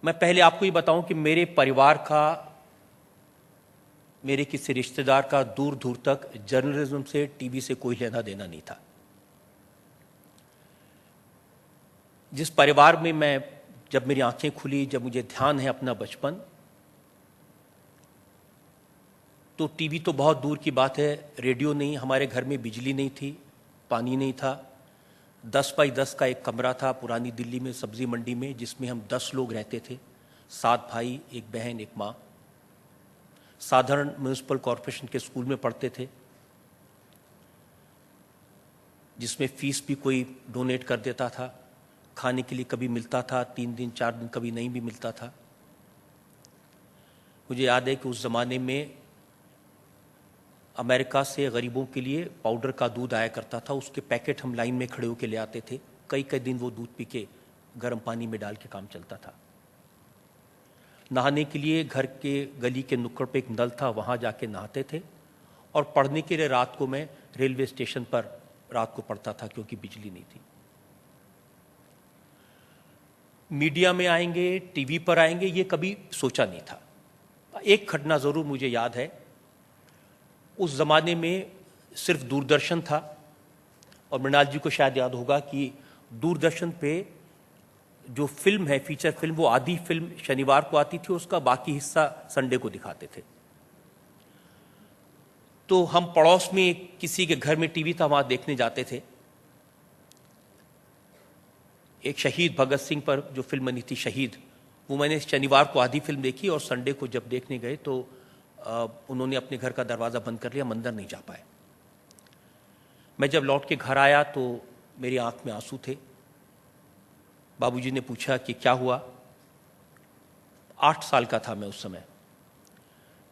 मैं पहले आपको ये बताऊं कि मेरे परिवार का, मेरे किसी रिश्तेदार का दूर दूर तक जर्नलिज्म से, टीवी से कोई लेना देना नहीं था। जिस परिवार में मैं, जब मेरी आंखें खुली, जब मुझे ध्यान है अपना बचपन, तो टीवी तो बहुत दूर की बात है, रेडियो नहीं, हमारे घर में बिजली नहीं थी, पानी नहीं था। 10 बाई 10 का एक कमरा था पुरानी दिल्ली में, सब्जी मंडी में, जिसमें हम 10 लोग रहते थे, 7 भाई, एक बहन, एक माँ। साधारण म्यूनिसिपल कॉरपोरेशन के स्कूल में पढ़ते थे, जिसमें फीस भी कोई डोनेट कर देता था, खाने के लिए कभी मिलता था, 3 दिन 4 दिन, कभी नहीं भी मिलता था। मुझे याद है कि उस ज़माने में अमेरिका से गरीबों के लिए पाउडर का दूध आया करता था, उसके पैकेट हम लाइन में खड़े होकर ले आते थे, कई कई दिन वो दूध पी के गर्म पानी में डाल के काम चलता था। नहाने के लिए घर के गली के नुक्कड़ पे एक नल था, वहाँ जाके नहाते थे, और पढ़ने के लिए रात को मैं रेलवे स्टेशन पर रात को पढ़ता था, क्योंकि बिजली नहीं थी। मीडिया में आएंगे, टीवी पर आएंगे, ये कभी सोचा नहीं था। एक घटना ज़रूर मुझे याद है, उस ज़माने में सिर्फ दूरदर्शन था, और मृणाल जी को शायद याद होगा कि दूरदर्शन पे जो फिल्म है, फीचर फिल्म, वो आधी फिल्म शनिवार को आती थी, उसका बाकी हिस्सा संडे को दिखाते थे। तो हम पड़ोस में किसी के घर में टीवी था, वहाँ देखने जाते थे। एक शहीद भगत सिंह पर जो फिल्म बनी थी शहीद, वो मैंने शनिवार को आधी फिल्म देखी, और संडे को जब देखने गए तो उन्होंने अपने घर का दरवाज़ा बंद कर लिया, हम अंदर नहीं जा पाए। मैं जब लौट के घर आया तो मेरी आंख में आंसू थे। बाबूजी ने पूछा कि क्या हुआ। 8 साल का था मैं उस समय।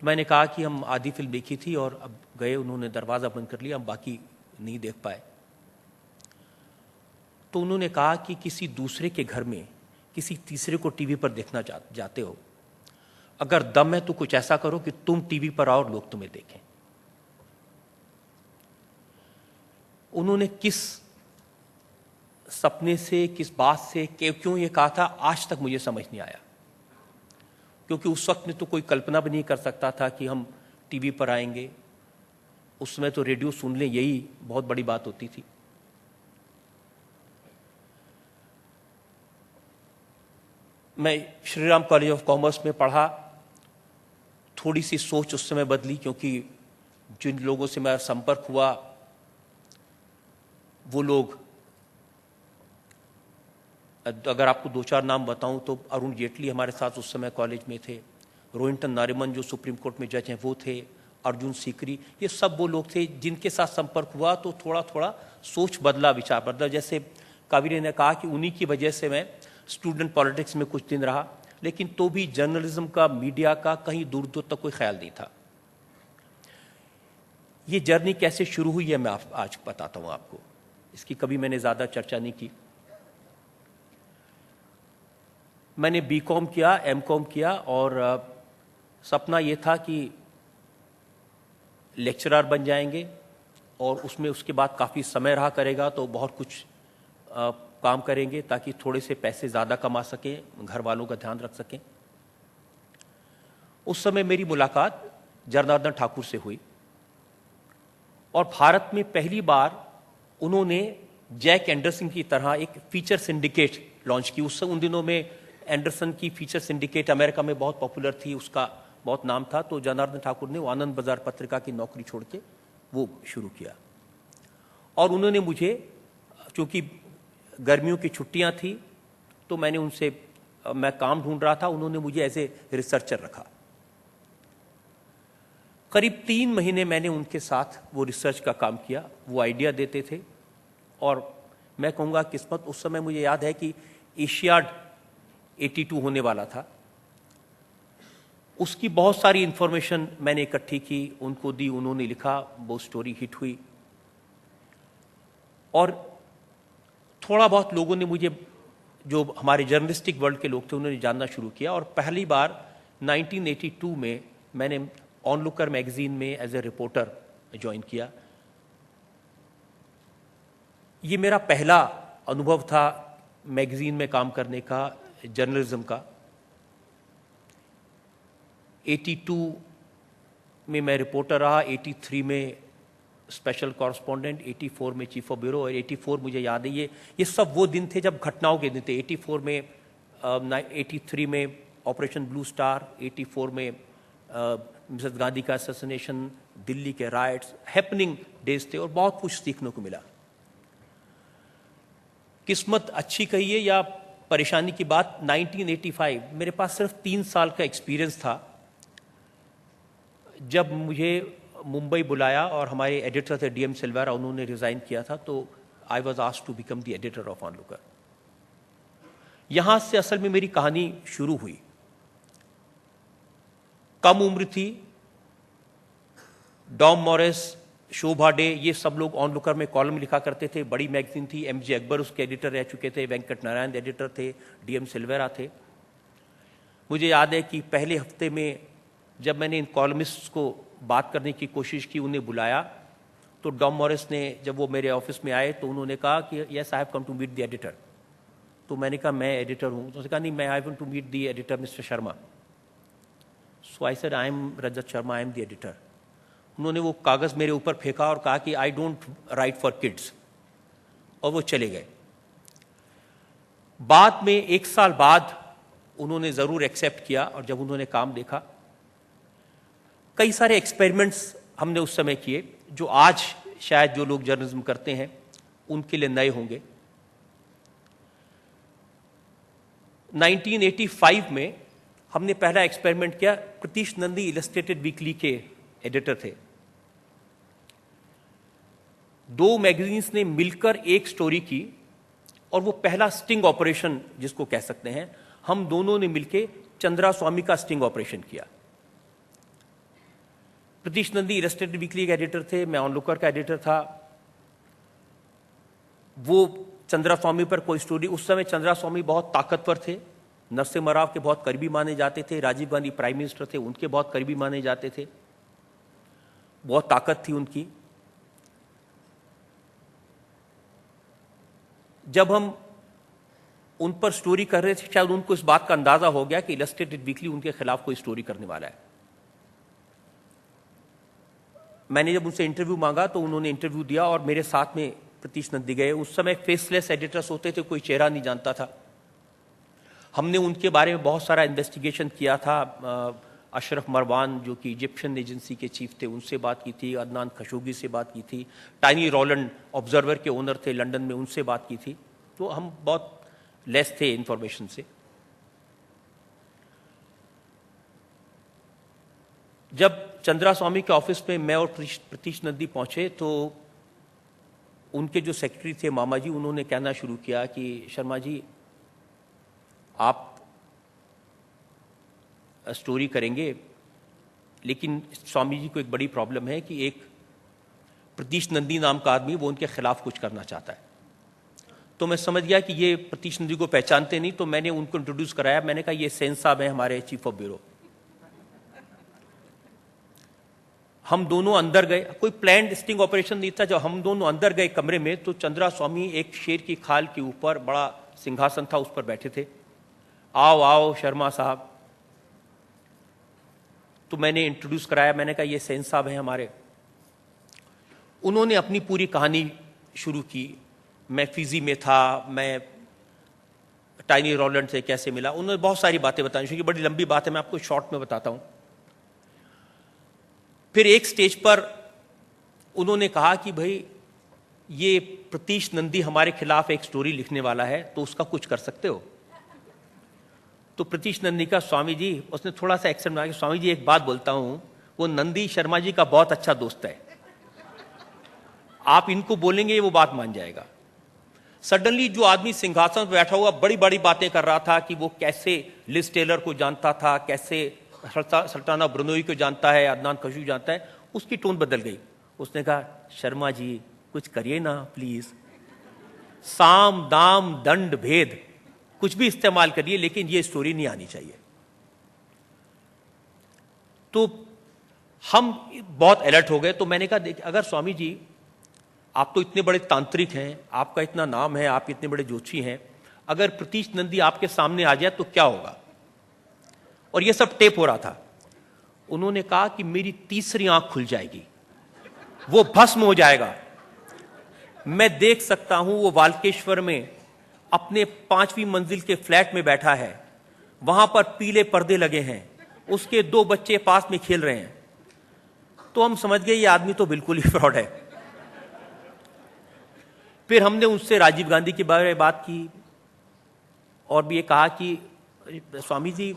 मैंने कहा कि हम आधी फिल्म देखी थी और अब गए, उन्होंने दरवाज़ा बंद कर लिया, हम बाकी नहीं देख पाए। तो उन्होंने कहा कि किसी दूसरे के घर में किसी तीसरे को टीवी पर देखना जाते हो, अगर दम है तो कुछ ऐसा करो कि तुम टीवी पर आओ और लोग तुम्हें देखें। उन्होंने किस सपने से, किस बात से, क्यों ये कहा था, आज तक मुझे समझ नहीं आया, क्योंकि उस वक्त में तो कोई कल्पना भी नहीं कर सकता था कि हम टीवी पर आएंगे। उस समय तो रेडियो सुन लें, यही बहुत बड़ी बात होती थी। मैं Shri Ram college of commerce में पढ़ा। थोड़ी सी सोच उस समय बदली, क्योंकि जिन लोगों से मेरा संपर्क हुआ वो लोग, अगर आपको 2-4 नाम बताऊं तो अरुण जेटली हमारे साथ उस समय कॉलेज में थे, रोहिंटन नारिमन जो सुप्रीम कोर्ट में जज हैं वो थे, अर्जुन सीकरी, ये सब वो लोग थे जिनके साथ संपर्क हुआ तो थोड़ा थोड़ा सोच बदला, विचार बदला। जैसे कावेरी ने कहा कि उन्हीं की वजह से मैं स्टूडेंट पॉलिटिक्स में कुछ दिन रहा, लेकिन तो भी जर्नलिज्म का, मीडिया का कहीं दूर दूर तक कोई ख्याल नहीं था। ये जर्नी कैसे शुरू हुई है मैं आज बताता हूं आपको, इसकी कभी मैंने ज़्यादा चर्चा नहीं की। मैंने बीकॉम किया, एमकॉम किया, और सपना ये था कि लेक्चरर बन जाएंगे, और उसमें उसके बाद काफ़ी समय रहा करेगा तो बहुत कुछ काम करेंगे ताकि थोड़े से पैसे ज़्यादा कमा सकें, घर वालों का ध्यान रख सकें। उस समय मेरी मुलाकात जनार्दन ठाकुर से हुई, और भारत में पहली बार उन्होंने जैक एंडरसन की तरह एक फीचर सिंडिकेट लॉन्च की। उन दिनों में एंडरसन की फीचर सिंडिकेट अमेरिका में बहुत पॉपुलर थी, उसका बहुत नाम था। तो जनार्दन ठाकुर ने आनंद बाजार पत्रिका की नौकरी छोड़ के वो शुरू किया, और उन्होंने मुझे, चूँकि गर्मियों की छुट्टियां थी तो मैं काम ढूंढ रहा था, उन्होंने मुझे एज ए रिसर्चर रखा। करीब 3 महीने मैंने उनके साथ वो रिसर्च का काम किया। वो आइडिया देते थे, और मैं कहूँगा किस्मत, उस समय मुझे याद है कि एशियाड 82 होने वाला था, उसकी बहुत सारी इंफॉर्मेशन मैंने इकट्ठी की, उनको दी, उन्होंने लिखा, वो स्टोरी हिट हुई, और थोड़ा बहुत लोगों ने मुझे, जो हमारे जर्नलिस्टिक वर्ल्ड के लोग थे, उन्होंने जानना शुरू किया। और पहली बार 1982 में मैंने ऑनलुकर मैगजीन में एज ए रिपोर्टर ज्वाइन किया। ये मेरा पहला अनुभव था मैगजीन में काम करने का, जर्नलिज्म का। 82 में मैं रिपोर्टर रहा, 83 में स्पेशल कॉरेस्पॉन्डेंट, 84 में चीफ ऑफ ब्यूरो, और 84 मुझे याद है ये सब वो दिन थे जब घटनाओं के दिन थे। 84 में 83 में ऑपरेशन ब्लू स्टार, 84 में मिसेस गांधी का असैसिनेशन, दिल्ली के राइट्स, हैपनिंग डेज थे और बहुत कुछ सीखने को मिला। किस्मत अच्छी कहिए या परेशानी की बात, 1985 मेरे पास सिर्फ 3 साल का एक्सपीरियंस था जब मुझे मुंबई बुलाया और हमारे एडिटर थे डीएम सिल्वेरा, उन्होंने रिजाइन किया था, तो I was asked to become the editor of Onlooker. यहां से असल में मेरी कहानी शुरू हुई। कम उम्र थी, डॉम मॉरिस, शोभा डे, ये सब लोग ऑनलुकर में कॉलम लिखा करते थे। बड़ी मैगजीन थी, एमजे अकबर उसके एडिटर रह चुके थे, वेंकट नारायण एडिटर थे, डीएम सिल्वेरा थे। मुझे याद है कि पहले हफ्ते में जब मैंने इन कॉलमिस्ट्स को बात करने की कोशिश की, उन्हें बुलाया, तो डॉम मॉरिस ने, जब वो मेरे ऑफिस में आए तो उन्होंने कहा कि yes I have come to meet the editor. तो मैंने कहा मैं एडिटर हूँ। तो उसने कहा नहीं, मैं I want to meet the editor mister Sharma. So I said I am Rajat Sharma, I am the editor. उन्होंने वो कागज़ मेरे ऊपर फेंका और कहा कि I don't write for kids, और वो चले गए। बाद में 1 साल बाद उन्होंने ज़रूर एक्सेप्ट किया, और जब उन्होंने काम देखा, कई सारे एक्सपेरिमेंट्स हमने उस समय किए जो आज शायद जो लोग जर्नलिज्म करते हैं उनके लिए नए होंगे। 1985 में हमने पहला एक्सपेरिमेंट किया। प्रतीश नंदी इलस्ट्रेटेड वीकली के एडिटर थे। 2 मैगजीन्स ने मिलकर एक स्टोरी की, और वो पहला स्टिंग ऑपरेशन जिसको कह सकते हैं, हम दोनों ने मिलकर चंद्रा स्वामी का स्टिंग ऑपरेशन किया। प्रतीश नंदी इलस्ट्रेटेड वीकली के एडिटर थे, मैं ऑनलुकर का एडिटर था। वो चंद्रा स्वामी पर कोई स्टोरी, उस समय चंद्रा स्वामी बहुत ताकतवर थे, नरसिम्हा राव के बहुत करीबी माने जाते थे, राजीव गांधी प्राइम मिनिस्टर थे, उनके बहुत करीबी माने जाते थे, बहुत ताकत थी उनकी। जब हम उन पर स्टोरी कर रहे थे, शायद उनको इस बात का अंदाजा हो गया कि इलस्ट्रेटेड वीकली उनके खिलाफ कोई स्टोरी करने वाला है। मैंने जब उनसे इंटरव्यू मांगा तो उन्होंने इंटरव्यू दिया, और मेरे साथ में प्रतीश नंदी गए। उस समय फेसलेस एडिटर्स होते थे, कोई चेहरा नहीं जानता था। हमने उनके बारे में बहुत सारा इन्वेस्टिगेशन किया था। अशरफ मरवान जो कि इजिप्शियन एजेंसी के चीफ थे, उनसे बात की थी। अदनान खशोगी से बात की थी। टाइनी रॉलैंड ऑब्जर्वर के ओनर थे लंदन में, उनसे बात की थी। तो हम बहुत लेस थे इंफॉर्मेशन से। जब चंद्रा स्वामी के ऑफिस में मैं और प्रतीश नंदी पहुंचे तो उनके जो सेक्रेटरी थे मामा जी, उन्होंने कहना शुरू किया कि शर्मा जी आप स्टोरी करेंगे, लेकिन स्वामी जी को एक बड़ी प्रॉब्लम है कि एक प्रतीश नंदी नाम का आदमी वो उनके खिलाफ कुछ करना चाहता है। तो मैं समझ गया कि ये प्रतीश नंदी को पहचानते नहीं, तो मैंने उनको इंट्रोड्यूस कराया। मैंने कहा ये सेन साहब हैं हमारे चीफ ऑफ ब्यूरो। हम दोनों अंदर गए, कोई प्लान्ड स्टिंग ऑपरेशन नहीं था। जब हम दोनों अंदर गए कमरे में तो चंद्रा स्वामी एक शेर की खाल के ऊपर, बड़ा सिंहासन था, उस पर बैठे थे। आओ आओ शर्मा साहब। तो मैंने इंट्रोड्यूस कराया, मैंने कहा ये सेन साहब हैं हमारे। उन्होंने अपनी पूरी कहानी शुरू की। मैं फिजी में था, मैं टाइनी रॉलैंड से कैसे मिला, उन्होंने बहुत सारी बातें बताई, क्योंकि बड़ी लंबी बात है, मैं आपको शॉर्ट में बताता हूं। फिर एक स्टेज पर उन्होंने कहा कि भाई ये प्रतीश नंदी हमारे खिलाफ एक स्टोरी लिखने वाला है, तो उसका कुछ कर सकते हो। तो प्रतीश नंदी का स्वामी जी, उसने थोड़ा सा एक्सेंट बना के, स्वामी जी एक बात बोलता हूं, वो नंदी शर्मा जी का बहुत अच्छा दोस्त है, आप इनको बोलेंगे वो बात मान जाएगा। सडनली जो आदमी सिंहासन पर बैठा हुआ बड़ी बड़ी बातें कर रहा था कि वो कैसे लिज टेलर को जानता था, कैसे सल्ताना ब्रनोई को जानता है, अदनान खशोगी जानता है, उसकी टोन बदल गई। उसने कहा शर्मा जी कुछ करिए ना प्लीज, साम दाम दंड भेद कुछ भी इस्तेमाल करिए, लेकिन ये स्टोरी नहीं आनी चाहिए। तो हम बहुत अलर्ट हो गए। तो मैंने कहा देखिए, अगर स्वामी जी आप तो इतने बड़े तांत्रिक हैं, आपका इतना नाम है, आप इतने बड़े जोशी हैं, अगर प्रतीश नंदी आपके सामने आ जाए तो क्या होगा। और ये सब टेप हो रहा था। उन्होंने कहा कि मेरी तीसरी आंख खुल जाएगी, वो भस्म हो जाएगा। मैं देख सकता हूं वो वाल्केश्वर में अपने 5वीं मंजिल के फ्लैट में बैठा है, वहां पर पीले पर्दे लगे हैं, उसके 2 बच्चे पास में खेल रहे हैं। तो हम समझ गए ये आदमी तो बिल्कुल ही फ्रॉड है। फिर हमने उससे राजीव गांधी के बारे में बात की और भी ये कहा कि स्वामी जी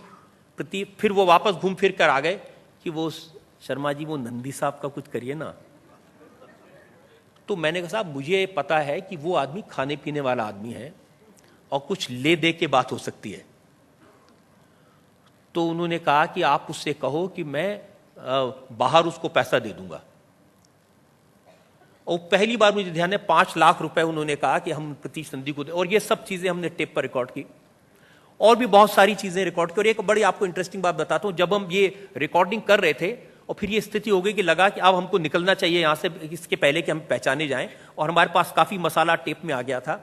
प्रति, फिर वो वापस घूम फिर कर आ गए कि वो शर्मा जी वो नंदी साहब का कुछ करिए ना। तो मैंने कहा साहब मुझे पता है कि वो आदमी खाने पीने वाला आदमी है और कुछ ले दे के बात हो सकती है। तो उन्होंने कहा कि आप उससे कहो कि मैं बाहर उसको पैसा दे दूंगा। और पहली बार मुझे ध्यान है 5 लाख रुपए उन्होंने कहा कि हम प्रतीश नंदी को दे, और ये सब चीजें हमने टेप पर रिकॉर्ड की और भी बहुत सारी चीजें रिकॉर्ड की। और एक बड़ी आपको इंटरेस्टिंग बात बताता हूं, जब हम ये रिकॉर्डिंग कर रहे थे और फिर ये स्थिति हो गई कि लगा कि अब हमको निकलना चाहिए यहां से, इसके पहले कि हम पहचाने जाएं, और हमारे पास काफी मसाला टेप में आ गया था।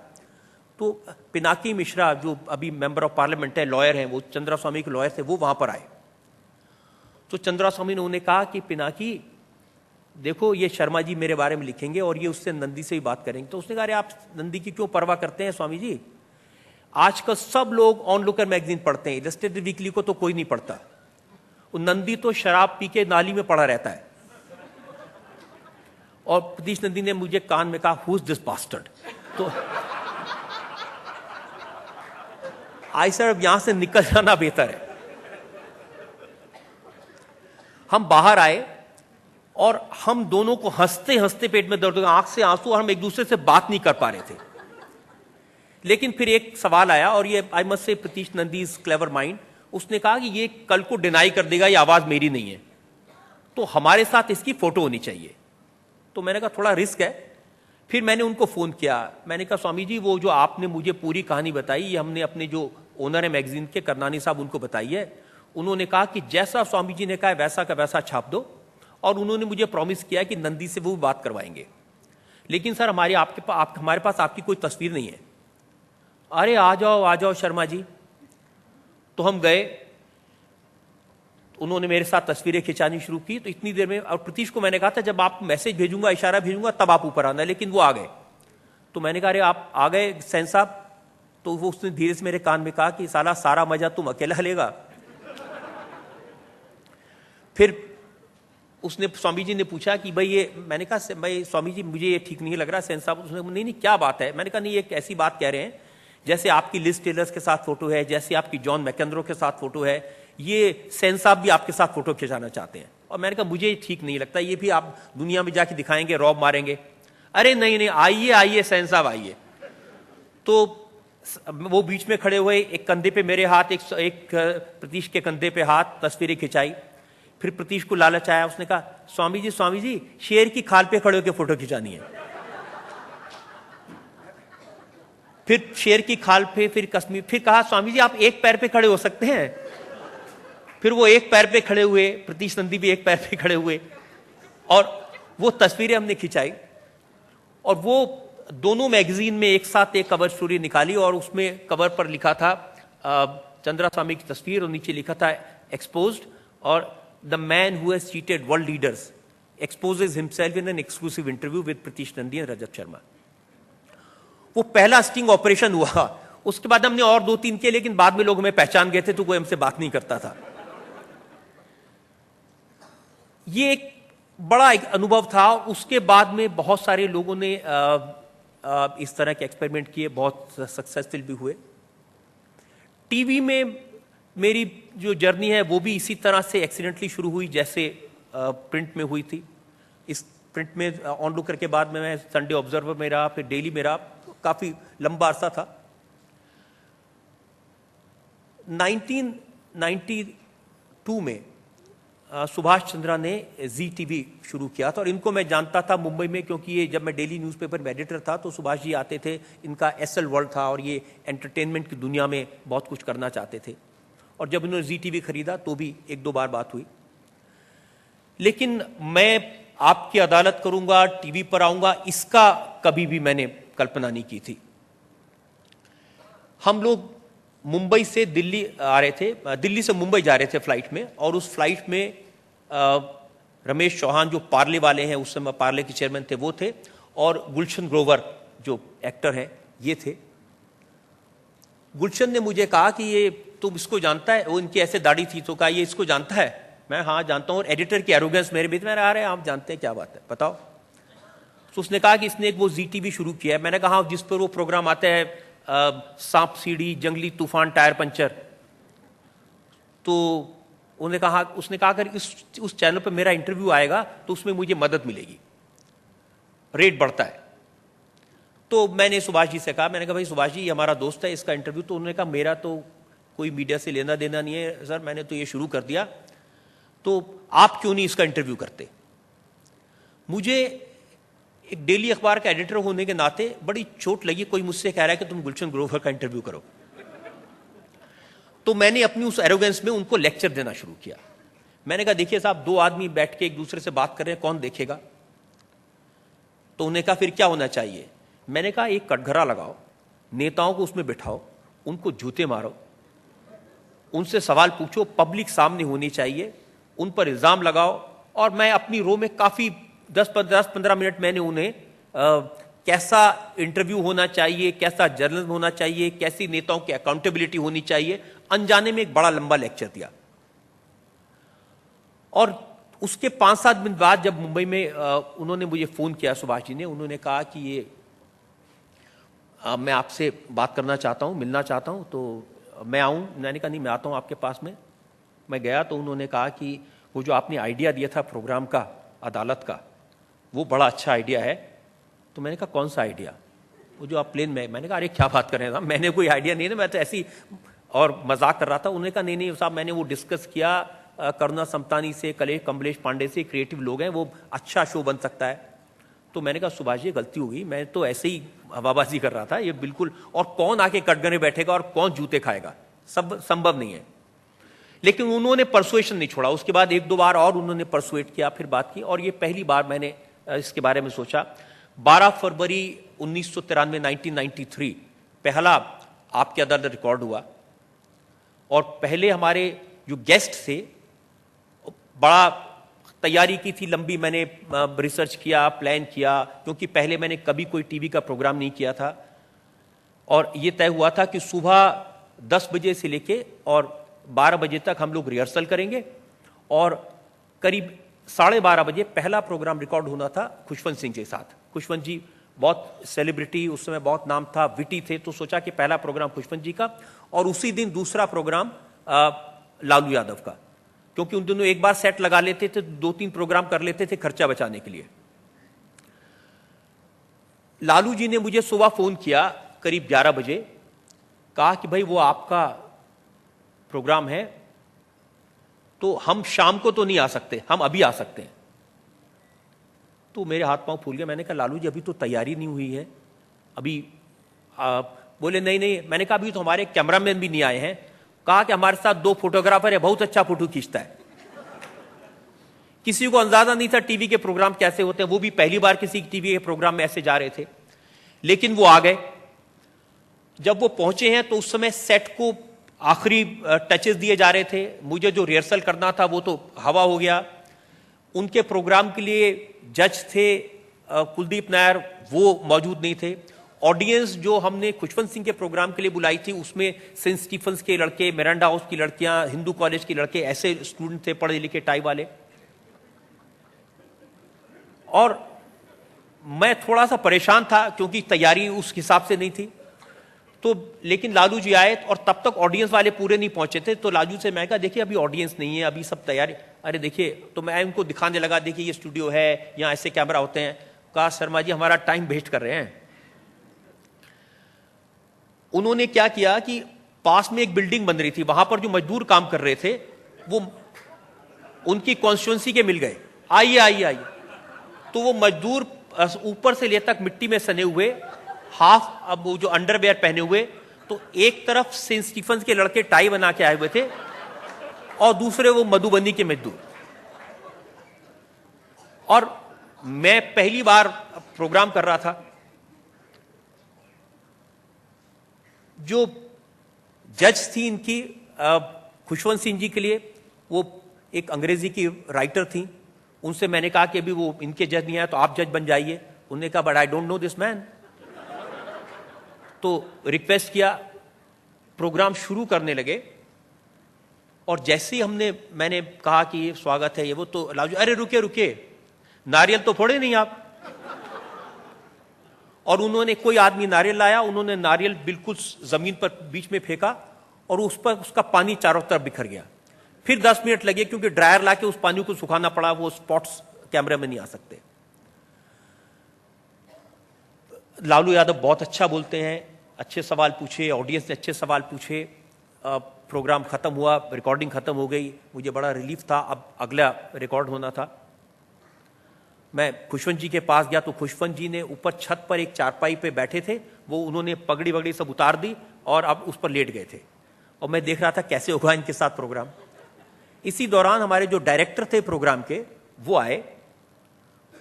तो पिनाकी मिश्रा जो अभी मेंबर ऑफ पार्लियामेंट है, लॉयर हैं, वो चंद्रा स्वामी के लॉयर थे, वो वहां पर आए। तो चंद्रा स्वामी ने उन्हें कहा कि पिनाकी देखो ये शर्मा जी मेरे बारे में लिखेंगे और ये उससे नंदी से ही बात करेंगे। तो उसने कहा अरे आप नंदी की क्यों परवाह करते हैं स्वामी जी, आजकल सब लोग ऑनलुकर मैगजीन पढ़ते हैं, इलस्ट्रेटेड वीकली को तो कोई नहीं पढ़ता। वो नंदी तो शराब पी के नाली में पड़ा रहता है। और प्रतीश नंदी ने मुझे कान में कहा हु इज दिस बास्टर्ड। तो आई सर अब यहां से निकल जाना बेहतर है। हम बाहर आए और हम दोनों को हंसते हंसते पेट में दर्द, आंख से आंसू, और हम एक दूसरे से बात नहीं कर पा रहे थे। लेकिन फिर एक सवाल आया, और ये I must say Pratish Nandi is clever mind. उसने कहा कि ये कल को डिनाई कर देगा ये आवाज मेरी नहीं है, तो हमारे साथ इसकी फोटो होनी चाहिए। तो मैंने कहा थोड़ा रिस्क है। फिर मैंने उनको फोन किया, मैंने कहा स्वामी जी वो जो आपने मुझे पूरी कहानी बताई ये हमने अपने जो ओनर है मैगजीन के करनानी साहब उनको बताई है। उन्होंने कहा कि जैसा स्वामी जी ने कहा वैसा का वैसा छाप दो, और उन्होंने मुझे प्रॉमिस किया कि नंदी से वो बात करवाएंगे। लेकिन सर हमारे पास आपकी कोई तस्वीर नहीं है। अरे आ जाओ शर्मा जी। तो हम गए, उन्होंने मेरे साथ तस्वीरें खिंचानी शुरू की। तो इतनी देर में, और प्रतीश को मैंने कहा था जब आप मैसेज भेजूंगा, इशारा भेजूंगा तब आप ऊपर आना, लेकिन वो आ गए। तो मैंने कहा अरे आप आ गए सेन साहब। तो वो उसने धीरे से मेरे कान में कहा कि साला सारा मजा तुम अकेला लेगा। फिर उसने, स्वामी जी ने पूछा कि भाई ये, मैंने कहा भाई स्वामी जी मुझे ये ठीक नहीं लग रहा। सेन साहब उसने नहीं क्या बात है। मैंने कहा नहीं एक ऐसी बात कह रहे हैं जैसे आपकी लिज टेलर्स के साथ फोटो है, जैसे आपकी जॉन मैकेंद्रो के साथ फोटो है, ये सेन साहब भी आपके साथ फोटो खिंचाना चाहते हैं। और मैंने कहा मुझे ठीक नहीं लगता, ये भी आप दुनिया में जाके दिखाएंगे, रॉब मारेंगे। अरे नहीं आइए सेन साहब आइए। तो वो बीच में खड़े हुए, एक कंधे पे मेरे हाथ, एक प्रतीश के कंधे पे हाथ, तस्वीरें खिंचाई। फिर प्रतीश को लालच आया, उसने कहा स्वामी जी शेर की खाल पे खड़े होकर फोटो खिंचानी है। फिर शेर की खाल पे, फिर कश्मीर, फिर कहा स्वामी जी आप एक पैर पे खड़े हो सकते हैं। फिर वो एक पैर पे खड़े हुए, प्रतीश नंदी भी एक पैर पे खड़े हुए, और वो तस्वीरें हमने खिंचाई। और वो दोनों मैगजीन में एक साथ एक कवर स्टोरी निकाली, और उसमें कवर पर लिखा था चंद्रा स्वामी की तस्वीर, और नीचे लिखा था एक्सपोज्ड, और the man who has cheated world leaders exposes himself in an exclusive interview with Pritish Nandy and Rajat Sharma. वो पहला स्टिंग ऑपरेशन हुआ। उसके बाद हमने और 2-3 किए, लेकिन बाद में लोग हमें पहचान गए थे तो कोई हमसे बात नहीं करता था। ये एक बड़ा एक अनुभव था। उसके बाद में बहुत सारे लोगों ने इस तरह के एक्सपेरिमेंट किए, बहुत सक्सेसफुल भी हुए। टीवी में मेरी जो जर्नी है वो भी इसी तरह से एक्सीडेंटली शुरू हुई जैसे प्रिंट में हुई थी। इस प्रिंट में ऑनलुकर के बाद में मैं संडे ऑब्जर्वर में रहा, फिर डेली में रहा, काफी लंबा अरसा था। 1992 में सुभाष चंद्रा ने जी टीवी शुरू किया था, और इनको मैं जानता था मुंबई में, क्योंकि ये जब मैं डेली न्यूज़पेपर में एडिटर था तो सुभाष जी आते थे। इनका एसएल वर्ल्ड था और ये एंटरटेनमेंट की दुनिया में बहुत कुछ करना चाहते थे। और जब इन्होंने जी टीवी खरीदा तो भी 1-2 बार बात हुई। लेकिन मैं आपकी अदालत करूंगा, टीवी पर आऊंगा, इसका कभी भी मैंने कल्पना नहीं की थी। हम लोग मुंबई से दिल्ली आ रहे थे, दिल्ली से मुंबई जा रहे थे फ्लाइट में, और उस फ्लाइट में रमेश चौहान जो पार्ले वाले हैं, उस समय पार्ले के चेयरमैन थे, वो थे, और गुलशन ग्रोवर जो एक्टर हैं ये थे। गुलशन ने मुझे कहा कि ये तुम इसको जानता है, वो इनकी ऐसे दाढ़ी थी, तो कहा ये इसको जानता है? मैं हाँ जानता हूँ। और एडिटर की एरोगेंस मेरे बीच में आ रहे हैं, आप जानते हैं, क्या बात है बताओ। तो उसने कहा कि इसने एक वो ZTV शुरू किया है। मैंने कहा जिस पर वो प्रोग्राम आता है सांप सीढ़ी, जंगली तूफान, टायर पंचर। तो उसने कहा अगर उस चैनल पर मेरा इंटरव्यू आएगा तो उसमें मुझे मदद मिलेगी, रेट बढ़ता है। तो मैंने सुभाष जी से कहा, मैंने कहा भाई सुभाष जी हमारा दोस्त है, इसका इंटरव्यू। तो उन्होंने कहा मेरा तो कोई मीडिया से लेना देना नहीं है सर, मैंने तो ये शुरू कर दिया, तो आप क्यों नहीं इसका इंटरव्यू करते। मुझे एक डेली अखबार का एडिटर होने के नाते बड़ी चोट लगी, कोई मुझसे कह रहा है कि तुम गुलशन ग्रोवर का इंटरव्यू करो। तो मैंने अपनी उस एरोगेंस में उनको लेक्चर देना शुरू किया। मैंने कहा देखिए साहब, दो आदमी बैठ के एक दूसरे से बात कर रहे हैं, कौन देखेगा। तो उन्होंने कहा फिर क्या होना चाहिए। मैंने कहा एक कटघरा लगाओ, नेताओं को उसमें बिठाओ, उनको जूते मारो, उनसे सवाल पूछो, पब्लिक सामने होनी चाहिए, उन पर इल्जाम लगाओ। और मैं अपनी रो में काफी 10-15 मिनट मैंने उन्हें कैसा इंटरव्यू होना चाहिए, कैसा जर्नलिज्म होना चाहिए, कैसी नेताओं की अकाउंटेबिलिटी होनी चाहिए, अनजाने में एक बड़ा लंबा लेक्चर दिया। और उसके 5-7 दिन बाद जब मुंबई में उन्होंने मुझे फोन किया, सुभाष जी ने, उन्होंने कहा कि ये मैं आपसे बात करना चाहता हूं, मिलना चाहता हूं, तो मैं आऊं। मैंने कहा नहीं, मैं आता हूं आपके पास में। मैं गया तो उन्होंने कहा कि वो जो आपने आइडिया दिया था प्रोग्राम का, अदालत का, वो बड़ा अच्छा आइडिया है। तो मैंने कहा कौन सा आइडिया। वो जो आप प्लेन में, मैंने कहा अरे क्या बात कर रहे हैं साहब, मैंने कोई आइडिया नहीं है, मैं तो ऐसी और मजाक कर रहा था। उन्होंने कहा नहीं साहब, मैंने वो डिस्कस किया करुणा समतानी से, कमलेश पांडे से, क्रिएटिव लोग हैं, वो अच्छा शो बन सकता है। तो मैंने कहा सुभाष जी गलती हो गई, मैं तो ऐसे ही हवाबाजी कर रहा था, ये बिल्कुल, और कौन आके कटघरे बैठेगा और कौन जूते खाएगा, सब संभव नहीं है। लेकिन उन्होंने परसुएशन नहीं छोड़ा। उसके बाद 1-2 बार और उन्होंने परसुएट किया, फिर बात की, और ये पहली बार मैंने इसके बारे में सोचा। 12 फरवरी 1993 1993 पहला आपके अदालत रिकॉर्ड हुआ। और पहले हमारे जो गेस्ट थे, बड़ा तैयारी की थी लंबी, मैंने रिसर्च किया, प्लान किया, क्योंकि पहले मैंने कभी कोई टीवी का प्रोग्राम नहीं किया था। और ये तय हुआ था कि सुबह 10 बजे से लेके और 12 बजे तक हम लोग रिहर्सल करेंगे, और करीब 12:30 बजे पहला प्रोग्राम रिकॉर्ड होना था खुशवंत सिंह के साथ। खुशवंत जी बहुत सेलिब्रिटी, उस समय बहुत नाम था, विटी थे, तो सोचा कि पहला प्रोग्राम खुशवंत जी का, और उसी दिन दूसरा प्रोग्राम लालू यादव का, क्योंकि उन दोनों एक बार सेट लगा लेते थे, 2-3 प्रोग्राम कर लेते थे खर्चा बचाने के लिए। लालू जी ने मुझे सुबह फोन किया करीब 11 बजे, कहा कि भाई वो आपका प्रोग्राम है, तो हम शाम को तो नहीं आ सकते, हम अभी आ सकते हैं। तो मेरे हाथ पांव फूल गए। मैंने कहा लालू जी अभी तो तैयारी नहीं हुई है, अभी बोले नहीं। मैंने कहा अभी तो हमारे कैमरामैन भी नहीं आए हैं। कहा कि हमारे साथ 2 फोटोग्राफर है, बहुत अच्छा फोटो खींचता है। किसी को अंदाजा नहीं था टीवी के प्रोग्राम कैसे होते हैं, वो भी पहली बार किसी टीवी के प्रोग्राम में ऐसे जा रहे थे। लेकिन वो आ गए। जब वो पहुंचे हैं तो उस समय सेट को आखिरी टचेस दिए जा रहे थे। मुझे जो रिहर्सल करना था वो तो हवा हो गया। उनके प्रोग्राम के लिए जज थे कुलदीप नायर, वो मौजूद नहीं थे। ऑडियंस जो हमने खुशवंत सिंह के प्रोग्राम के लिए बुलाई थी, उसमें सेंट स्टीफेंस के लड़के, मिरांडा हाउस की लड़कियां, हिंदू कॉलेज के लड़के, ऐसे स्टूडेंट थे पढ़े लिखे टाई वाले। और मैं थोड़ा सा परेशान था क्योंकि तैयारी उस हिसाब से नहीं थी। तो लेकिन लालू जी आए और तब तक ऑडियंस वाले पूरे नहीं पहुंचे थे। तो लालू से मैं कहा देखिए अभी ऑडियंस नहीं है, अभी सब तैयारी। अरे देखिए, तो मैं उनको दिखाने लगा, देखिए ये स्टूडियो है, यहाँ ऐसे कैमरा होते हैं। कहा शर्मा जी हमारा टाइम वेस्ट कर रहे हैं। उन्होंने क्या किया कि पास में एक बिल्डिंग बन रही थी, वहां पर जो मजदूर काम कर रहे थे वो उनकी कॉन्स्टिट्यूएंसी के मिल गए, आइए आइए आइए। तो वो मजदूर ऊपर से ले तक मिट्टी में सने हुए, हाफ अब वो जो अंडरवेयर पहने हुए, तो एक तरफ सेंट स्टीफेंस के लड़के टाई बना के आए हुए थे और दूसरे वो मधुबनी के मजदूर। और मैं पहली बार प्रोग्राम कर रहा था। जो जज थी इनकी खुशवंत सिंह जी के लिए, वो एक अंग्रेजी की राइटर थी, उनसे मैंने कहा कि अभी वो इनके जज नहीं आया तो आप जज बन जाइए। उन्होंने कहा but I don't know this man. तो रिक्वेस्ट किया, प्रोग्राम शुरू करने लगे, और जैसे ही मैंने कहा कि ये स्वागत है ये वो, तो लालू, अरे रुके रुके, नारियल तो फोड़े नहीं आप। और उन्होंने, कोई आदमी नारियल लाया, उन्होंने नारियल बिल्कुल जमीन पर बीच में फेंका और उस पर उसका पानी चारों तरफ बिखर गया। फिर 10 मिनट लगे क्योंकि ड्रायर लाके उस पानी को सुखाना पड़ा, वो स्पॉट्स कैमरे में नहीं आ सकते। लालू यादव बहुत अच्छा बोलते हैं, अच्छे सवाल पूछे, ऑडियंस ने अच्छे सवाल पूछे। प्रोग्राम खत्म हुआ, रिकॉर्डिंग खत्म हो गई, मुझे बड़ा रिलीफ था, अब अगला रिकॉर्ड होना था। मैं खुशवंत जी के पास गया तो खुशवंत जी ने ऊपर छत पर एक चारपाई पे बैठे थे, वो उन्होंने पगड़ी वगड़ी सब उतार दी और अब उस पर लेट गए थे, और मैं देख रहा था कैसे होगा इनके साथ प्रोग्राम। इसी दौरान हमारे जो डायरेक्टर थे प्रोग्राम के, वो आए,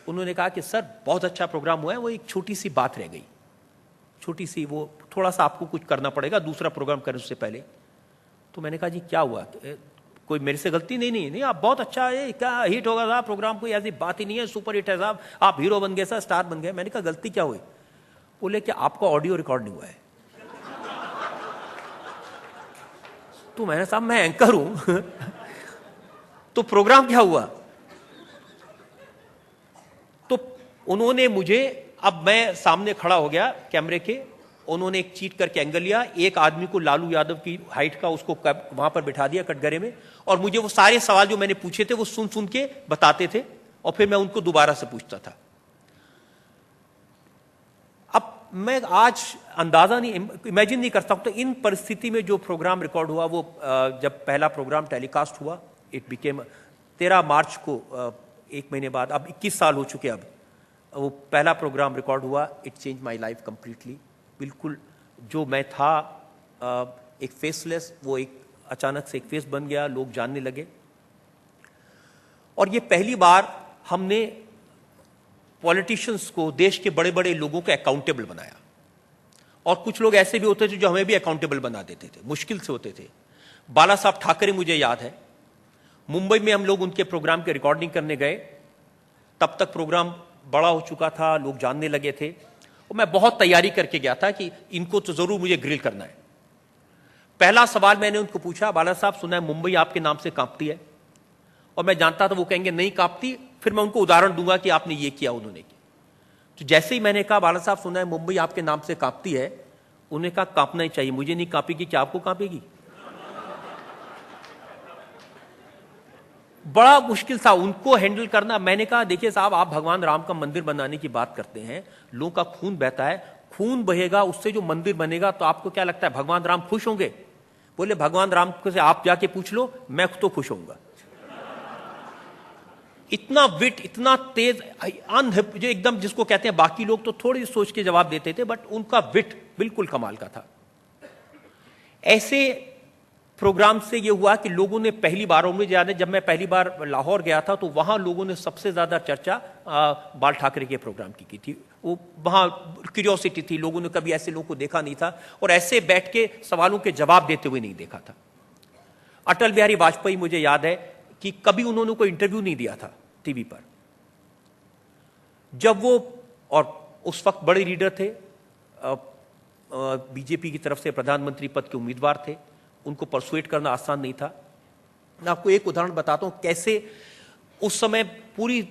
उन्होंने कहा कि सर बहुत अच्छा प्रोग्राम हुआ है, वो एक छोटी सी बात रह गई, छोटी सी, वो थोड़ा सा आपको कुछ करना पड़ेगा दूसरा प्रोग्राम करने से पहले। तो मैंने कहा जी क्या हुआ, कोई मेरे से गलती? नहीं, आप बहुत अच्छा है, क्या हिट होगा साहब प्रोग्राम, कोई ऐसी बात ही नहीं है, सुपर हिट है साहब, आप हीरो बन गए सर, स्टार बन गए। मैंने कहा गलती क्या हुई? बोले कि आपका ऑडियो रिकॉर्ड नहीं हुआ है। तो मैंने, साहब मैं एंकर हूं तो प्रोग्राम क्या हुआ? तो उन्होंने मुझे, अब मैं सामने खड़ा हो गया कैमरे के, उन्होंने एक चीट करके एंगल लिया, एक आदमी को लालू यादव की हाइट का उसको वहां पर बिठा दिया कटघरे में, और मुझे वो सारे सवाल जो मैंने पूछे थे वो सुन सुन के बताते थे, और फिर मैं उनको दोबारा से पूछता था। अब मैं आज अंदाजा नहीं, इमेजिन नहीं कर सकता इन परिस्थिति में जो प्रोग्राम रिकॉर्ड हुआ, वो जब पहला प्रोग्राम टेलीकास्ट हुआ, इट बिकेम 13 मार्च को, एक महीने बाद, अब 21 साल हो चुके, अब वो पहला प्रोग्राम रिकॉर्ड हुआ, it change my life completely. बिल्कुल जो मैं था एक फेसलेस, वो एक अचानक से एक फेस बन गया, लोग जानने लगे। और ये पहली बार हमने पॉलिटिशियंस को, देश के बड़े बड़े लोगों को अकाउंटेबल बनाया। और कुछ लोग ऐसे भी होते थे जो हमें भी अकाउंटेबल बना देते थे, मुश्किल से होते थे। बाला साहब ठाकरे मुझे याद है, मुंबई में हम लोग उनके प्रोग्राम की रिकॉर्डिंग करने गए, तब तक प्रोग्राम बड़ा हो चुका था, लोग जानने लगे थे, और मैं बहुत तैयारी करके गया था कि इनको तो जरूर मुझे ग्रिल करना है। पहला सवाल मैंने उनको पूछा, बाला साहब सुना है मुंबई आपके नाम से कांपती है? और मैं जानता था वो कहेंगे नहीं कांपती, फिर मैं उनको उदाहरण दूंगा कि आपने ये किया, उन्होंने किया। तो जैसे ही मैंने कहा बाला साहब सुना है मुंबई आपके नाम से कांपती है, उन्होंने कहा कांपना ही चाहिए, मुझे नहीं कांपेगी, क्या आपको कांपेगी? बड़ा मुश्किल था उनको हैंडल करना। मैंने कहा देखिए साहब, आप भगवान राम का मंदिर बनाने की बात करते हैं, लोगों का खून बहता है, खून बहेगा उससे जो मंदिर बनेगा, तो आपको क्या लगता है भगवान राम खुश होंगे? बोले भगवान राम को से आप जाके पूछ लो, मैं तो खुश होऊंगा। इतना विट, इतना तेज, जो एकदम जिसको कहते हैं, बाकी लोग तो थोड़ी सोच के जवाब देते थे, बट उनका विट बिल्कुल कमाल का था। ऐसे प्रोग्राम से यह हुआ कि लोगों ने पहली बार, मुझे याद है जब मैं पहली बार लाहौर गया था, तो वहां लोगों ने सबसे ज्यादा चर्चा बाल ठाकरे के प्रोग्राम की थी। वो वहां क्यूरियोसिटी थी, लोगों ने कभी ऐसे लोगों को देखा नहीं था, और ऐसे बैठ के सवालों के जवाब देते हुए नहीं देखा था। अटल बिहारी वाजपेयी, मुझे याद है कि कभी उन्होंने कोई इंटरव्यू नहीं दिया था टीवी पर। जब वो, और उस वक्त बड़े लीडर थे, बीजेपी की तरफ से प्रधानमंत्री पद के उम्मीदवार थे, उनको परसुएट करना आसान नहीं था। मैं आपको एक उदाहरण बताता हूं कैसे उस समय पूरी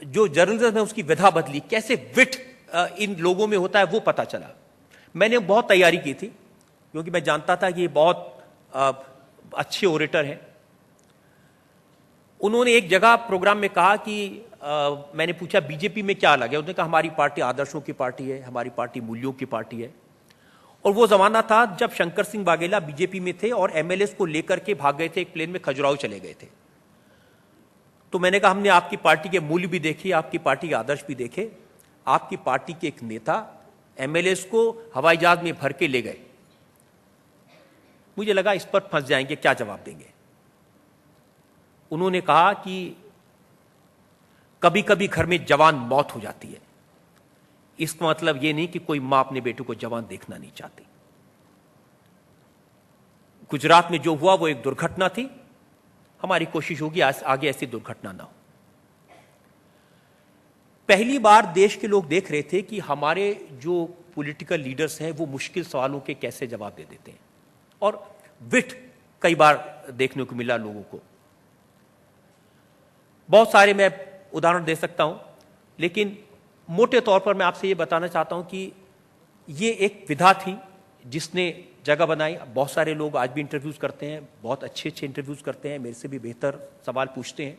जो जर्नलिज्म है उसकी विधा बदली, कैसे विट इन लोगों में होता है वो पता चला। मैंने बहुत तैयारी की थी क्योंकि मैं जानता था कि ये बहुत अच्छे ओरेटर हैं। उन्होंने एक जगह प्रोग्राम में कहा कि मैंने पूछा बीजेपी में क्या अलग है? उन्होंने कहा हमारी पार्टी आदर्शों की पार्टी है, हमारी पार्टी मूल्यों की पार्टी है। और वो जमाना था जब शंकर सिंह वाघेला बीजेपी में थे और एमएलए को लेकर के भाग गए थे, एक प्लेन में खजुराहो चले गए थे। तो मैंने कहा हमने आपकी पार्टी के मूल्य भी देखे, आपकी पार्टी के आदर्श भी देखे। आपकी पार्टी के एक नेता एमएलए को हवाई जहाज में भर के ले गए। मुझे लगा इस पर फंस जाएंगे, क्या जवाब देंगे। उन्होंने कहा कि कभी कभी घर में जवान मौत हो जाती है, इसका मतलब यह नहीं कि कोई मां अपने बेटे को जवान देखना नहीं चाहती। गुजरात में जो हुआ वो एक दुर्घटना थी, हमारी कोशिश होगी आगे ऐसी दुर्घटना ना हो। पहली बार देश के लोग देख रहे थे कि हमारे जो पॉलिटिकल लीडर्स हैं वो मुश्किल सवालों के कैसे जवाब दे देते हैं, और विट कई बार देखने को मिला लोगों को। बहुत सारे मैं उदाहरण दे सकता हूं, लेकिन मोटे तौर पर मैं आपसे ये बताना चाहता हूं कि ये एक विधा थी जिसने जगह बनाई। बहुत सारे लोग आज भी इंटरव्यूज करते हैं, बहुत अच्छे अच्छे इंटरव्यूज करते हैं, मेरे से भी बेहतर सवाल पूछते हैं,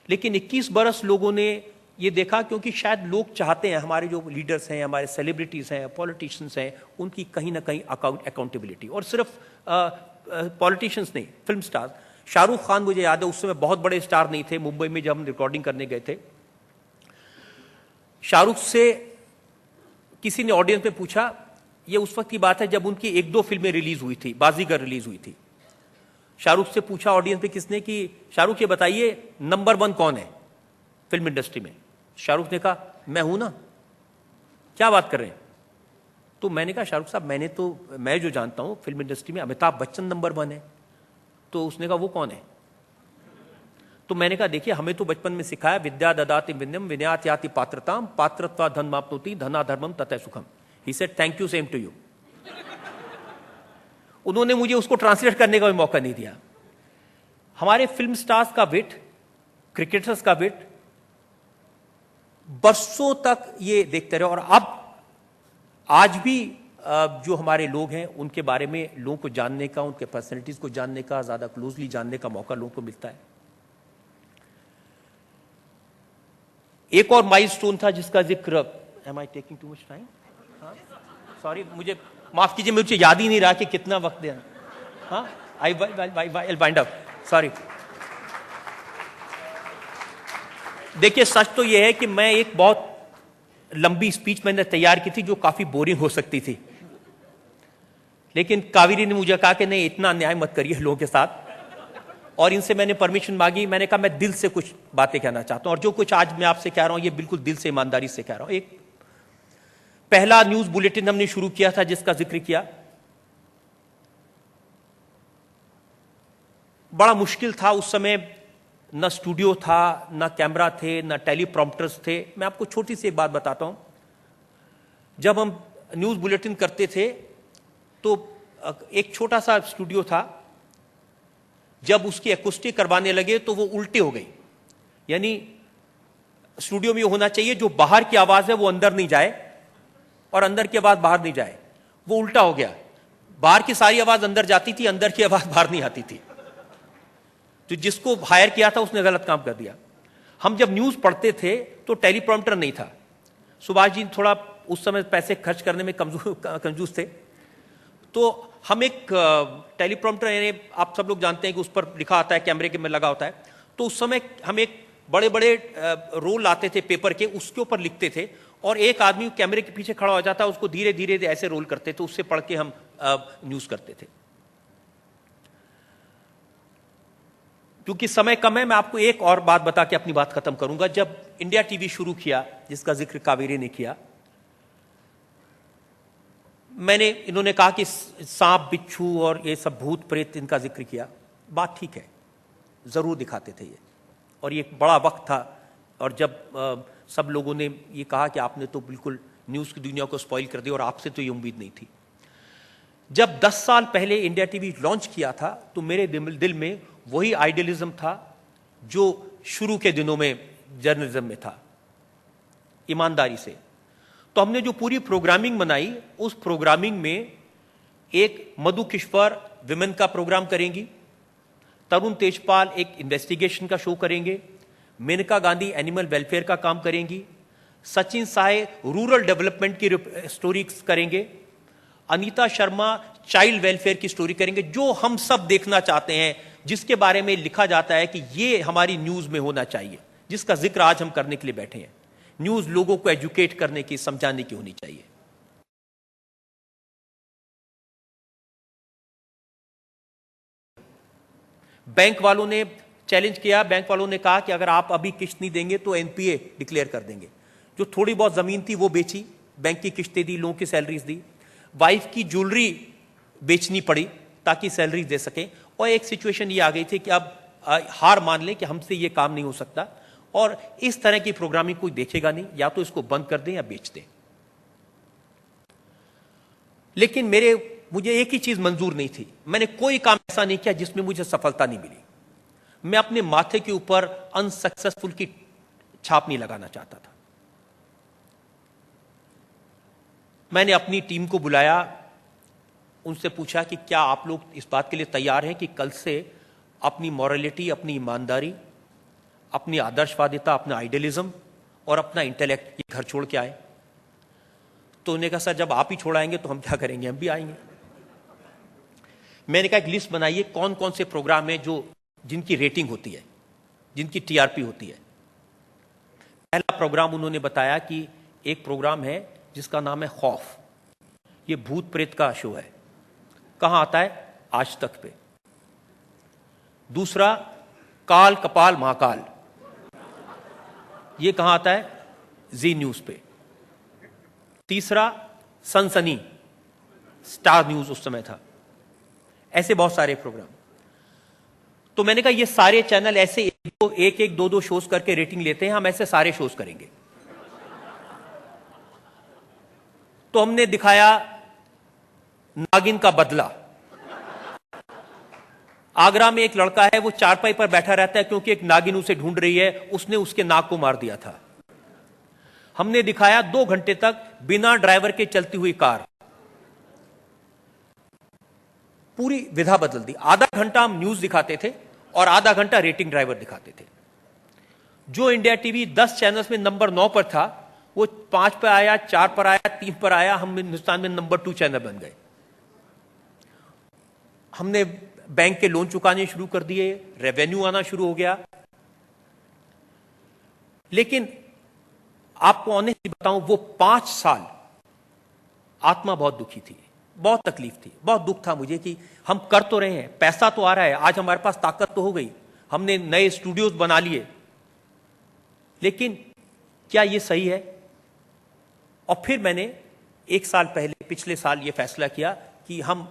लेकिन 21 बरस लोगों ने ये देखा, क्योंकि शायद लोग चाहते हैं हमारे जो लीडर्स हैं, हमारे सेलिब्रिटीज हैं, पॉलिटिशियंस हैं, उनकी कहीं ना कहीं अकाउंटेबिलिटी। और सिर्फ पॉलिटिशियंस नहीं, फिल्म स्टार शाहरुख खान, मुझे याद है उस समय बहुत बड़े स्टार नहीं थे। मुंबई में जब हम रिकॉर्डिंग करने गए थे, शाहरुख से किसी ने ऑडियंस में पूछा, ये उस वक्त की बात है जब उनकी 1-2 फिल्में रिलीज हुई थी, बाजीगर रिलीज हुई थी। शाहरुख से पूछा ऑडियंस में किसने कि शाहरुख ये बताइए नंबर 1 कौन है फिल्म इंडस्ट्री में। शाहरुख ने कहा मैं हूं ना, क्या बात कर रहे हैं। तो मैंने कहा शाहरुख साहब, मैं जो जानता हूं फिल्म इंडस्ट्री में अमिताभ बच्चन नंबर 1 है। तो उसने कहा वो कौन है। तो मैंने कहा देखिए, हमें तो बचपन में सिखाया विद्या ददाति विनयम विनयात याति पात्रताम पात्रत्वा धनमाप्नोति धना धर्मम ततः सुखम। He said thank you, same to you. उन्होंने मुझे उसको ट्रांसलेट करने का भी मौका नहीं दिया। हमारे फिल्म स्टार्स का विट, क्रिकेटर्स का विट बरसों तक ये देखते रहे, और अब आज भी जो हमारे लोग हैं उनके बारे में लोगों को जानने का, उनके पर्सनैलिटीज को जानने का, ज्यादा क्लोजली जानने का मौका लोगों को मिलता है। एक और माइलस्टोन था जिसका जिक्र, am I taking too much time, sorry, मुझे माफ कीजिए, मुझे याद ही नहीं रहा कि कितना वक्त देना। हाँ, आई वाइंड अप, सॉरी। देखिए, सच तो यह है कि मैं एक बहुत लंबी स्पीच मैंने तैयार की थी जो काफी बोरिंग हो सकती थी, लेकिन कावेरी ने मुझे कहा कि नहीं, इतना अन्याय मत करिए लोगों के साथ, और इनसे मैंने परमिशन मांगी। मैंने कहा मैं दिल से कुछ बातें कहना चाहता हूं, और जो कुछ आज मैं आपसे कह रहा हूं ये बिल्कुल दिल से, ईमानदारी से कह रहा हूं। एक पहला न्यूज बुलेटिन हमने शुरू किया था जिसका जिक्र किया, बड़ा मुश्किल था उस समय, न स्टूडियो था, न कैमरा थे, न टेलीप्रॉम्प्टर्स थे। मैं आपको छोटी सी एक बात बताता हूं, जब हम न्यूज बुलेटिन करते थे तो एक छोटा सा स्टूडियो था, जब उसकी एक्यूस्टिक करवाने लगे तो वो उल्टी हो गई। यानी स्टूडियो में होना चाहिए जो बाहर की आवाज है वो अंदर नहीं जाए और अंदर की आवाज बाहर नहीं जाए, वो उल्टा हो गया। बाहर की सारी आवाज अंदर जाती थी, अंदर की आवाज बाहर नहीं आती थी। तो जिसको हायर किया था उसने गलत काम कर दिया। हम जब न्यूज पढ़ते थे तो टेलीप्रॉम्प्टर नहीं था। सुभाष जी थोड़ा उस समय पैसे खर्च करने में कंजूस थे, तो हम एक टेलीप्रॉम्प्टर, यानी आप सब लोग जानते हैं कि उस पर लिखा आता है, कैमरे के में लगा होता है, तो उस समय हम एक बड़े बड़े रोल लाते थे पेपर के, उसके ऊपर लिखते थे, और एक आदमी कैमरे के पीछे खड़ा हो जाता, उसको धीरे धीरे ऐसे रोल करते थे, उससे पढ़ के हम न्यूज करते थे। क्योंकि समय कम है, मैं आपको एक और बात बता के अपनी बात खत्म करूंगा। जब इंडिया टीवी शुरू किया, जिसका जिक्र कावेरी ने किया, इन्होंने कहा कि सांप बिच्छू और ये सब भूत प्रेत इनका जिक्र किया, बात ठीक है, जरूर दिखाते थे ये, और ये एक बड़ा वक्त था। और जब सब लोगों ने ये कहा कि आपने तो बिल्कुल न्यूज की दुनिया को स्पॉइल कर दिया, और आपसे तो ये उम्मीद नहीं थी। जब 10 साल पहले इंडिया टीवी लॉन्च किया था तो मेरे दिल में वही आइडियलिज्म था जो शुरू के दिनों में जर्नलिज्म में था, ईमानदारी से। तो हमने जो पूरी प्रोग्रामिंग बनाई, उस प्रोग्रामिंग में एक मधु किश्वर विमेन का प्रोग्राम करेंगी, तरुण तेजपाल एक इन्वेस्टिगेशन का शो करेंगे, मेनका गांधी एनिमल वेलफेयर का काम करेंगी, सचिन साय रूरल डेवलपमेंट की स्टोरी करेंगे, अनीता शर्मा चाइल्ड वेलफेयर की स्टोरी करेंगे, जो हम सब देखना चाहते हैं, जिसके बारे में लिखा जाता है कि ये हमारी न्यूज में होना चाहिए, जिसका जिक्र आज हम करने के लिए बैठे हैं। न्यूज लोगों को एजुकेट करने की, समझाने की होनी चाहिए। बैंक वालों ने चैलेंज किया, बैंक वालों ने कहा कि अगर आप अभी किस्त नहीं देंगे तो एनपीए डिक्लेयर कर देंगे। जो थोड़ी बहुत जमीन थी वो बेची, बैंक की किस्तें दी, लोगों की सैलरीज दी, वाइफ की ज्वेलरी बेचनी पड़ी ताकि सैलरी दे सके। और एक सिचुएशन ये आ गई थी कि अब हार मान लें कि हमसे ये काम नहीं हो सकता और इस तरह की प्रोग्रामिंग कोई देखेगा नहीं, या तो इसको बंद कर दें या बेच दें। लेकिन मुझे एक ही चीज मंजूर नहीं थी, मैंने कोई काम ऐसा नहीं किया जिसमें मुझे सफलता नहीं मिली। मैं अपने माथे के ऊपर अनसक्सेसफुल की छाप नहीं लगाना चाहता था। मैंने अपनी टीम को बुलाया, उनसे पूछा कि क्या आप लोग इस बात के लिए तैयार हैं कि कल से अपनी मॉरलिटी, अपनी ईमानदारी, अपनी आदर्शवादिता, अपना आइडियलिज्म और अपना इंटेलेक्ट ये घर छोड़ के आए। तो उन्होंने कहा सर जब आप ही छोड़ाएंगे तो हम क्या करेंगे, हम भी आएंगे। मैंने कहा एक लिस्ट बनाइए कौन कौन से प्रोग्राम है जिनकी रेटिंग होती है, जिनकी टीआरपी होती है। पहला प्रोग्राम उन्होंने बताया कि एक प्रोग्राम है जिसका नाम है खौफ, ये भूत प्रेत का शो है। कहां आता है? आज तक पे। दूसरा काल कपाल महाकाल, ये कहां आता है? जी न्यूज पे। तीसरा सनसनी, स्टार न्यूज उस समय था। ऐसे बहुत सारे प्रोग्राम। तो मैंने कहा ये सारे चैनल ऐसे एक दो शोज करके रेटिंग लेते हैं, हम ऐसे सारे शोज करेंगे। तो हमने दिखाया नागिन का बदला। आगरा में एक लड़का है, वो चारपाई पर बैठा रहता है क्योंकि एक नागिन उसे ढूंढ रही है, उसने उसके नाक को मार दिया था। हमने दिखाया 2 घंटे तक बिना ड्राइवर के चलती हुई कार, पूरी विधा बदल दी। आधा घंटा हम न्यूज दिखाते थे और आधा घंटा रेटिंग ड्राइवर दिखाते थे। जो इंडिया टीवी 10 चैनल्स में नंबर 9 पर था, वो 5 पर आया, 4 पर आया, 3 पर आया, हम हिंदुस्तान में नंबर 2 चैनल बन गए। हमने बैंक के लोन चुकाने शुरू कर दिए, रेवेन्यू आना शुरू हो गया। लेकिन आपको ऑनेस्टली बताऊं, वो 5 साल आत्मा बहुत दुखी थी, बहुत तकलीफ थी, बहुत दुख था मुझे कि हम कर तो रहे हैं, पैसा तो आ रहा है, आज हमारे पास ताकत तो हो गई, हमने नए स्टूडियोज बना लिए, लेकिन क्या ये सही है? और फिर मैंने 1 साल पहले, पिछले साल ये फैसला किया कि हम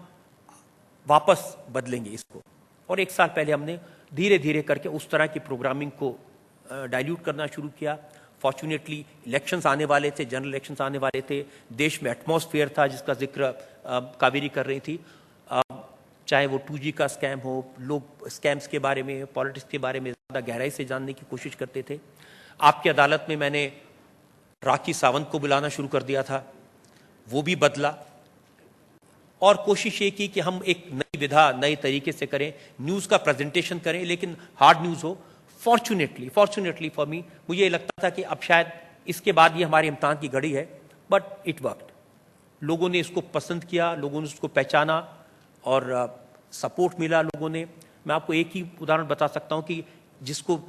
वापस बदलेंगे इसको। और 1 साल पहले हमने धीरे धीरे करके उस तरह की प्रोग्रामिंग को डाइल्यूट करना शुरू किया। फॉर्चुनेटली इलेक्शंस आने वाले थे, जनरल इलेक्शंस आने वाले थे, देश में एटमॉस्फेयर था जिसका जिक्र कावेरी कर रही थी। चाहे वो 2G का स्कैम हो, लोग स्कैम्स के बारे में, पॉलिटिक्स के बारे में ज़्यादा गहराई से जानने की कोशिश करते थे। आपकी अदालत में मैंने राखी सावंत को बुलाना शुरू कर दिया था, वो भी बदला। और कोशिश ये की कि हम एक नई विधा, नए तरीके से करें, न्यूज़ का प्रेजेंटेशन करें, लेकिन हार्ड न्यूज़ हो। फॉर्चुनेटली फॉर मी, मुझे ये लगता था कि अब शायद इसके बाद ये हमारे इम्तिहान की घड़ी है, बट इट वर्कड। लोगों ने इसको पसंद किया, लोगों ने उसको पहचाना और सपोर्ट मिला लोगों ने। मैं आपको एक ही उदाहरण बता सकता हूं कि जिसको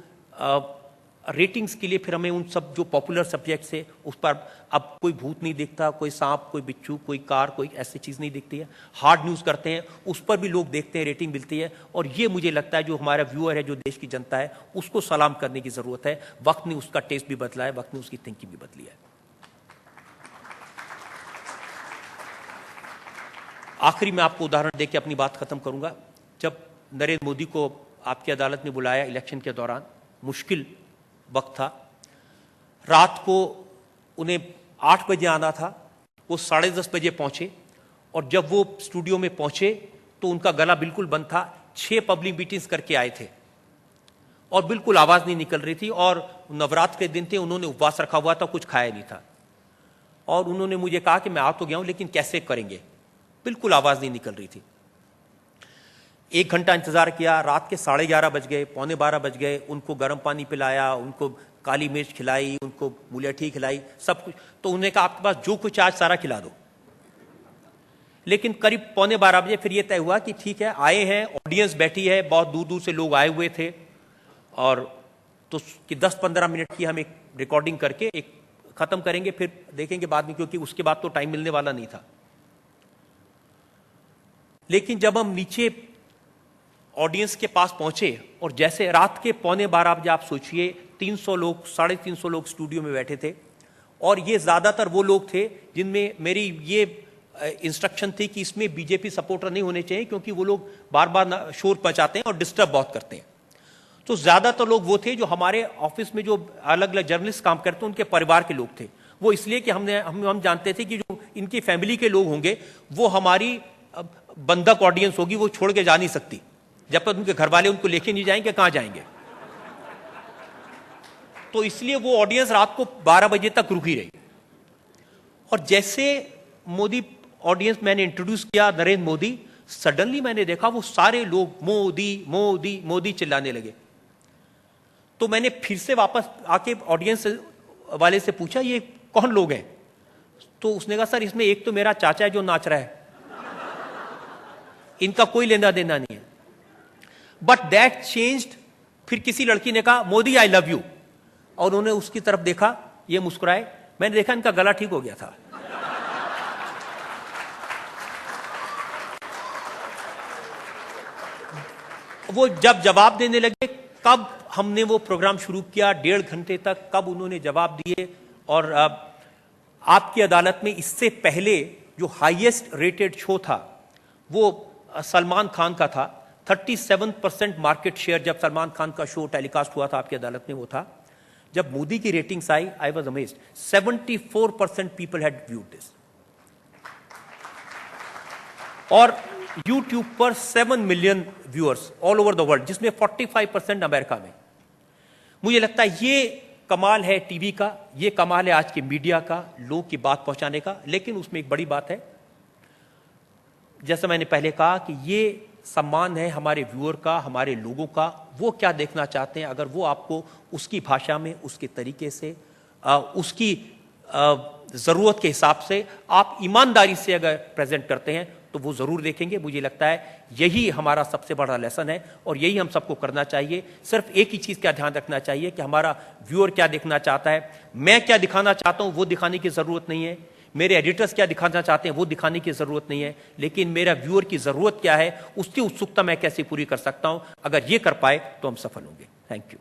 रेटिंग्स के लिए फिर हमें उन सब जो पॉपुलर सब्जेक्ट्स है उस पर अब कोई भूत नहीं दिखता, कोई सांप, कोई बिच्छू, कोई कार, कोई ऐसी चीज़ नहीं दिखती है। हार्ड न्यूज़ करते हैं, उस पर भी लोग देखते हैं, रेटिंग मिलती है। और ये मुझे लगता है जो हमारा व्यूअर है, जो देश की जनता है, उसको सलाम करने की ज़रूरत है। वक्त ने उसका टेस्ट भी बदला है, वक्त ने उसकी थिंकिंग भी बदली है। आखिरी में आपको उदाहरण देकर अपनी बात खत्म करूंगा। जब नरेंद्र मोदी को आपकी अदालत ने बुलाया इलेक्शन के दौरान, मुश्किल वक्त था, रात को उन्हें 8 बजे आना था, वो 10:30 बजे पहुंचे। और जब वो स्टूडियो में पहुंचे तो उनका गला बिल्कुल बंद था। 6 पब्लिक मीटिंग्स करके आए थे और बिल्कुल आवाज नहीं निकल रही थी। और नवरात्र के दिन थे, उन्होंने उपवास रखा हुआ था, कुछ खाया नहीं था। और उन्होंने मुझे कहा कि मैं आ तो गया हूं, लेकिन कैसे करेंगे, बिल्कुल आवाज नहीं निकल रही थी। 1 घंटा इंतजार किया, रात के 11:30 बज गए, 11:45 बज गए। उनको गर्म पानी पिलाया, उनको काली मिर्च खिलाई, उनको मुलेठी खिलाई, सब कुछ। तो उन्होंने कहा आपके पास जो कुछ आज सारा खिला दो। लेकिन करीब 11:45 बजे फिर ये तय हुआ कि ठीक है, आए हैं, ऑडियंस बैठी है, बहुत दूर दूर से लोग आए हुए थे। और तो कि 10-15 मिनट की हम एक रिकॉर्डिंग करके एक खत्म करेंगे, फिर देखेंगे बाद में, क्योंकि उसके बाद तो टाइम मिलने वाला नहीं था। लेकिन जब हम नीचे ऑडियंस के पास पहुंचे और जैसे रात के 11:15 बजे, आप सोचिए 300 लोग, 350 लोग स्टूडियो में बैठे थे। और ये ज्यादातर वो लोग थे जिनमें मेरी ये इंस्ट्रक्शन थी कि इसमें बीजेपी सपोर्टर नहीं होने चाहिए, क्योंकि वो लोग बार बार शोर मचाते हैं और डिस्टर्ब बहुत करते हैं। तो ज्यादातर लोग वो थे जो हमारे ऑफिस में जो अलग अलग जर्नलिस्ट काम करते उनके परिवार के लोग थे। वो इसलिए कि हम जानते थे कि जो इनकी फैमिली के लोग होंगे वो हमारी बंधक ऑडियंस होगी, वो छोड़ के जा नहीं सकती जब तक उनके घर वाले उनको लेके नहीं जाएंगे, कहां जाएंगे। तो इसलिए वो ऑडियंस रात को 12 बजे तक रुकी रही। और जैसे मोदी ऑडियंस मैंने इंट्रोड्यूस किया नरेंद्र मोदी, सडनली मैंने देखा वो सारे लोग मोदी मोदी मोदी चिल्लाने लगे। तो मैंने फिर से वापस आके ऑडियंस वाले से पूछा ये कौन लोग हैं। तो उसने कहा सर इसमें एक तो मेरा चाचा है जो नाच रहा है, इनका कोई लेना देना नहीं है। But that changed. फिर किसी लड़की ने कहा मोदी आई लव यू, और उन्होंने उसकी तरफ देखा, ये मुस्कुराए, मैंने देखा इनका गला ठीक हो गया था। वो जब जवाब देने लगे, कब हमने वो प्रोग्राम शुरू किया 1.5 घंटे तक, कब उन्होंने जवाब दिए। और आपकी अदालत में इससे पहले जो हाईएस्ट रेटेड शो था वो सलमान खान का था। 37% मार्केट शेयर जब सलमान खान का शो टेलीकास्ट हुआ था आपकी अदालत में वो था। जब मोदी की ratings I, I was amazed, 74% people had viewed this. और यूट्यूब पर 7 million viewers all over the world, जिसमें 45% अमेरिका में। मुझे लगता है ये कमाल है टीवी का, ये कमाल है आज के मीडिया का, लोगों की बात पहुंचाने का। लेकिन उसमें एक बड़ी बात है, जैसा मैंने पहले कहा कि ये सम्मान है हमारे व्यूअर का, हमारे लोगों का। वो क्या देखना चाहते हैं, अगर वो आपको उसकी भाषा में, उसके तरीके से, उसकी जरूरत के हिसाब से, आप ईमानदारी से अगर प्रेजेंट करते हैं तो वो जरूर देखेंगे। मुझे लगता है यही हमारा सबसे बड़ा लेसन है और यही हम सबको करना चाहिए। सिर्फ एक ही चीज का ध्यान रखना चाहिए कि हमारा व्यूअर क्या देखना चाहता है, मैं क्या दिखाना चाहता हूं वो दिखाने की जरूरत नहीं है, मेरे एडिटर्स क्या दिखाना चाहते हैं वो दिखाने की जरूरत नहीं है, लेकिन मेरा व्यूअर की जरूरत क्या है, उसकी उत्सुकता मैं कैसे पूरी कर सकता हूं। अगर ये कर पाए तो हम सफल होंगे। Thank you.